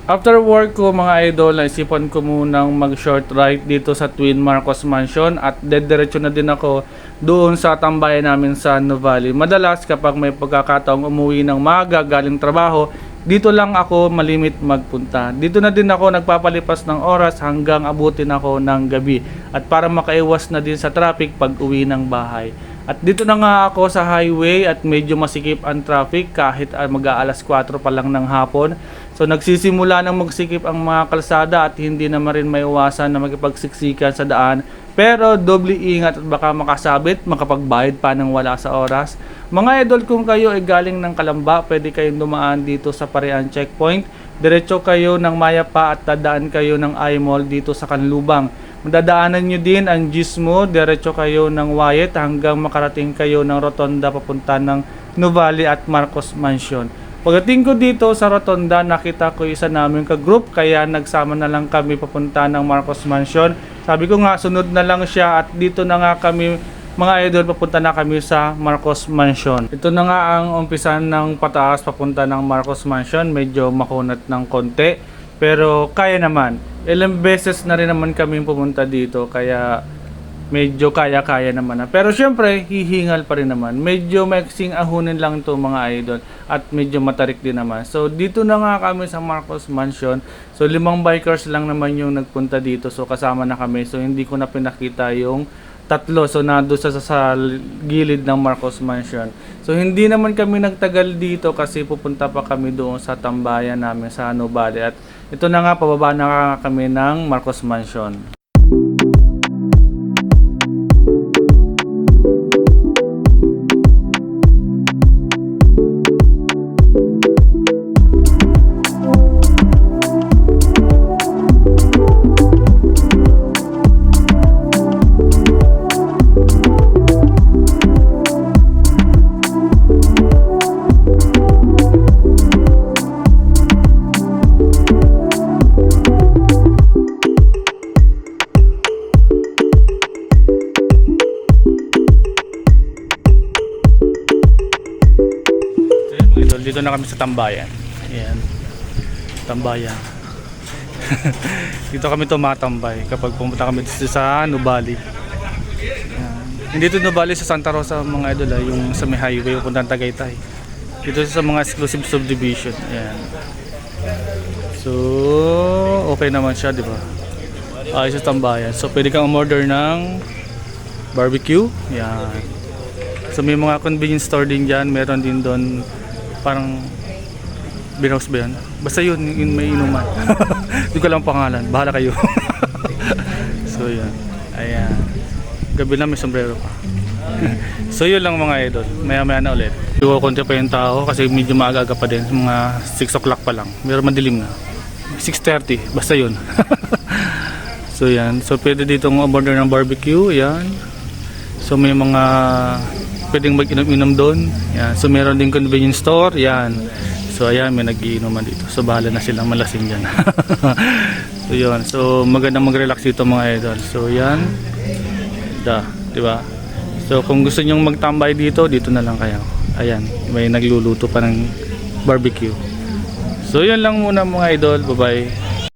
After work ko mga idol, naisipan ko munang mag short ride dito sa Twin Marcos Mansion at dediretso na din ako doon sa tambayan namin sa Nuvali. Madalas kapag may pagkakataong umuwi ng maaga galing trabaho, dito lang ako malimit magpunta. Dito na din ako nagpapalipas ng oras hanggang abutin ako ng gabi at para makaiwas na din sa traffic pag uwi ng bahay. At dito na nga ako sa highway at medyo masikip ang traffic kahit mag-aalas 4 pa lang ng hapon. So nagsisimula nang magsikip ang mga kalsada at hindi naman rin maiwasan na magipagsiksikan sa daan. Pero doble ingat at baka makasabit, makapagbayad pa ng wala sa oras. Mga idol, kung kayo ay galing ng Kalamba, pwede kayong dumaan dito sa Parian Checkpoint. Diretso kayo ng Mayapa at dadaan kayo ng I-Mall dito sa Canlubang. Madadaanan nyo din ang Gizmo, diretso kayo ng Wyatt hanggang makarating kayo ng Rotonda papunta ng Nuvali at Marcos Mansion. Pagdating ko dito sa Rotonda, nakita ko isa namin ka-group kaya nagsama na lang kami papunta ng Marcos Mansion. Sabi ko nga, sunod na lang siya at dito na nga kami mga idol, papunta na kami sa Marcos Mansion. Ito na nga ang umpisan ng pataas papunta ng Marcos Mansion, medyo makunat ng konti pero kaya naman. Ilang beses na rin naman kami pumunta dito kaya medyo kaya-kaya naman na. Pero syempre, hihingal pa rin naman. Medyo maiksing ahunin lang to mga idol at medyo matarik din naman. So dito na nga kami sa Marcos Mansion. So 5 bikers lang naman yung nagpunta dito. So kasama na kami. So hindi ko na pinakita yung tatlo. So nando sa gilid ng Marcos Mansion. So hindi naman kami nagtagal dito kasi pupunta pa kami doon sa tambayan namin sa Nuvali. At ito na nga, pababa na nga kami ng Marcos Mansion. Dito na kami sa tambayan. Ayan. Tambayan. Dito kami tumatambay kapag pumunta kami dito sa Nuvali. Hindi dito Nuvali, sa Santa Rosa mga idol, yung sa may highway pupuntang Tagaytay. Dito sa mga exclusive subdivision. Ayan. So, okay naman siya, di ba? Ayos sa tambayan. So, pwede kang umorder ng barbecue. Ayan. So, may mga convenience store din dyan. Meron din doon parang Beerhouse ba yan? Basta yun may inuman. Hindi ko lang pangalan, bahala kayo. So yun, ayan, gabi na may sombrero pa. So yun lang mga idol, maya maya na ulit. Konti pa yung tao kasi medyo maaga pa din, mga 6 o'clock pa lang, meron madilim na 6:30, basta yun. So yan, so pwede dito order ng barbecue. Yan, so may mga pwedeng mag-inom-inom doon. Yan. So meron din convenience store. Yan. So ayan, may nag-iinuman dito. So bahala na silang malasing dyan. So yun. So magandang mag-relax dito mga idol. So yan. Diba? So kung gusto nyong magtambay dito, dito na lang kayo. Ayan. May nagluluto pa ng barbecue. So yun lang muna mga idol. Bye bye.